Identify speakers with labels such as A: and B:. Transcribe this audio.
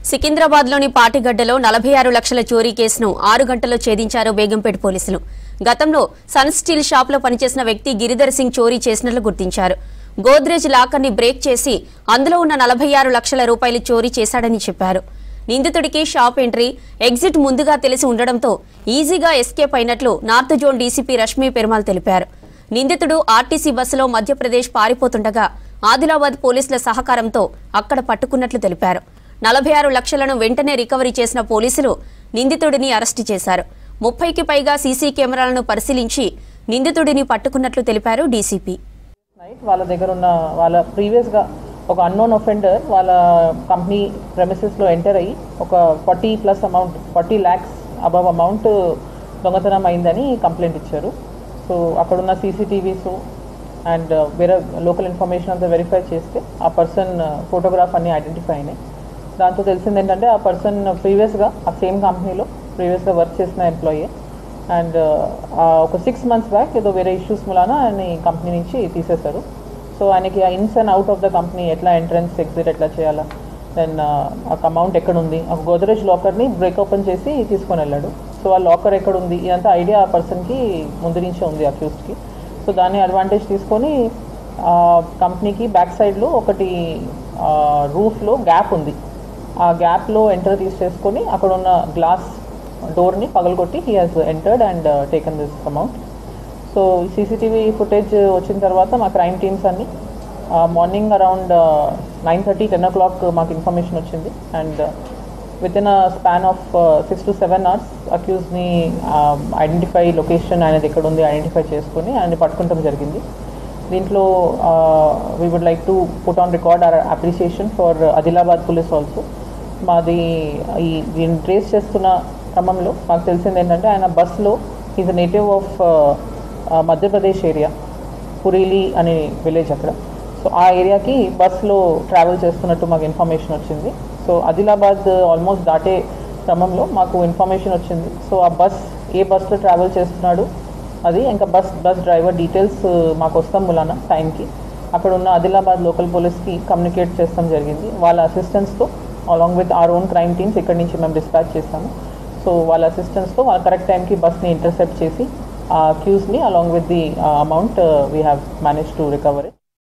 A: సికింద్రాబాద్లోని పాటిగడ్డలో 46 లక్షల చోరీ కేసును 6 గంటల్లో ఛేదించారు బేగంపేట పోలీసులు. గతంలో సన్ స్టీల్ షాప్లో పనిచేసిన వ్యక్తి గిరిధర్ సింగ్ చోరీ చేసినట్లు గుర్తించారు. గోద్రేజ్ లాకర్ని బ్రేక్ చేసి అందులో ఉన్న 46 లక్షల రూపాయలు చోరీ చేశాడని చెప్పారు. నిందితుడికి షాప్ ఎంట్రీ, ఎగ్జిట్ ముందుగా తెలిసి ఉండడంతో ఈజీగా ఎస్కేప్ అయినట్లు నార్త్ జోన్ డీసీపీ రష్మీ పెరుమాల్ తెలిపారు. నిందితుడు ఆర్టీసీ బస్సులో మధ్యప్రదేశ్ పారిపోతుండగా ఆదిలాబాద్ పోలీసుల సహకారంతో అక్కడ పట్టుకున్నట్లు తెలిపారు. 46 లక్షలను వెంటనే రికవరీ చేసిన పోలీసులు నిందితుడిని అరెస్టు చేశారు. 30కి పైగా సీసీ కెమెరాలను పరిశీలించి నిందితుడిని పట్టుకున్నట్లు తెలిపారు డీసీపీ.
B: వాళ్ళ దగ్గర ఉన్న వాళ్ళ ప్రీవియస్గా ఒక అన్నోన్ అఫెండర్ వాళ్ళ కంపెనీ ప్రెమిసెస్లో ఎంటర్ అయ్యి ఒక 40 lakhs అబవ్ అమౌంట్ దొంగతనం అయిందని కంప్లైంట్ ఇచ్చారు. సో అక్కడున్న సీసీటీవీస్ అండ్ వేరే లోకల్ ఇన్ఫర్మేషన్ అంతా వెరిఫై చేస్తే ఆ పర్సన్ ఫోటోగ్రాఫ్ అన్ని ఐడెంటిఫై అయినాయి. దాంతో తెలిసింది ఏంటంటే ఆ పర్సన్ ప్రీవియస్గా ఆ సేమ్ కంపెనీలో ప్రీవియస్గా వర్క్ చేసిన ఎంప్లాయీ అండ్ ఒక 6 months బ్యాక్ ఏదో వేరే ఇష్యూస్ మూలాన ఆయన కంపెనీ నుంచి తీసేశారు. సో ఆయనకి ఆ ఇన్స్ and out of the company ఎట్లా ఎంట్రన్స్ ఎగ్జిట్ ఎట్లా చేయాలా, దెన్ ఆ అమౌంట్ ఎక్కడుంది, ఒక గోద్రేజ్ లాకర్ని బ్రేక్ ఓపెన్ చేసి తీసుకొని వెళ్ళాడు. సో ఆ లాకర్ ఎక్కడుంది ఇదంతా ఐడియా ఆ పర్సన్కి ముందు నుంచే ఉంది అక్యూస్డ్కి. సో దాన్ని అడ్వాంటేజ్ తీసుకొని కంపెనీకి బ్యాక్ సైడ్లో ఒకటి రూఫ్లో గ్యాప్ ఉంది. ఆ గ్యాప్లో ఎంటర్ తీసేసుకొని అక్కడ ఉన్న గ్లాస్ డోర్ని పగలగొట్టి he has entered and taken this amount. So CCTV footage వచ్చిన తర్వాత మా క్రైమ్ టీమ్స్ అన్ని మార్నింగ్ అరౌండ్ 9:30, 10 o'clock మాకు ఇన్ఫర్మేషన్ వచ్చింది and with in a span of 6 to 7 hours అక్యూజ్ని ఐడెంటిఫై లొకేషన్ అనేది ఎక్కడ ఉంది ఐడెంటిఫై చేసుకొని ఆయన్ని పట్టుకుంటాం జరిగింది. దీంట్లో we would like to put on record our appreciation for Adilabad police also. మాది దీన్ని ట్రేస్ చేస్తున్న క్రమంలో మాకు తెలిసింది ఏంటంటే ఆయన బస్లో is a native of Madhya Pradesh area, Purili అనే విలేజ్ అక్కడ. సో ఆ ఏరియాకి బస్లో ట్రావెల్ చేస్తున్నట్టు మాకు ఇన్ఫర్మేషన్ వచ్చింది. సో ఆదిలాబాద్ ఆల్మోస్ట్ దాటే క్రమంలో మాకు ఇన్ఫర్మేషన్ వచ్చింది. సో ఆ ఏ బస్లో ట్రావెల్ చేస్తున్నాడు అది ఇంకా బస్ డ్రైవర్ డీటెయిల్స్ మాకు వస్తాం మూలాన టైంకి అక్కడ ఉన్న ఆదిలాబాద్ లోకల్ పోలీస్కి కమ్యూనికేట్ చేస్తాం జరిగింది. వాళ్ళ అసిస్టెన్స్తో along with our own crime teams ఇక్కడి నుంచి మేము డిస్పాచ్ చేస్తాము. సో వాళ్ళ అసిస్టెన్స్తో వాళ్ళ కరెక్ట్ టైంకి బస్ని ఇంటర్సెప్ట్ చేసి అక్యూజ్ని along with the amount we have manage to recover it.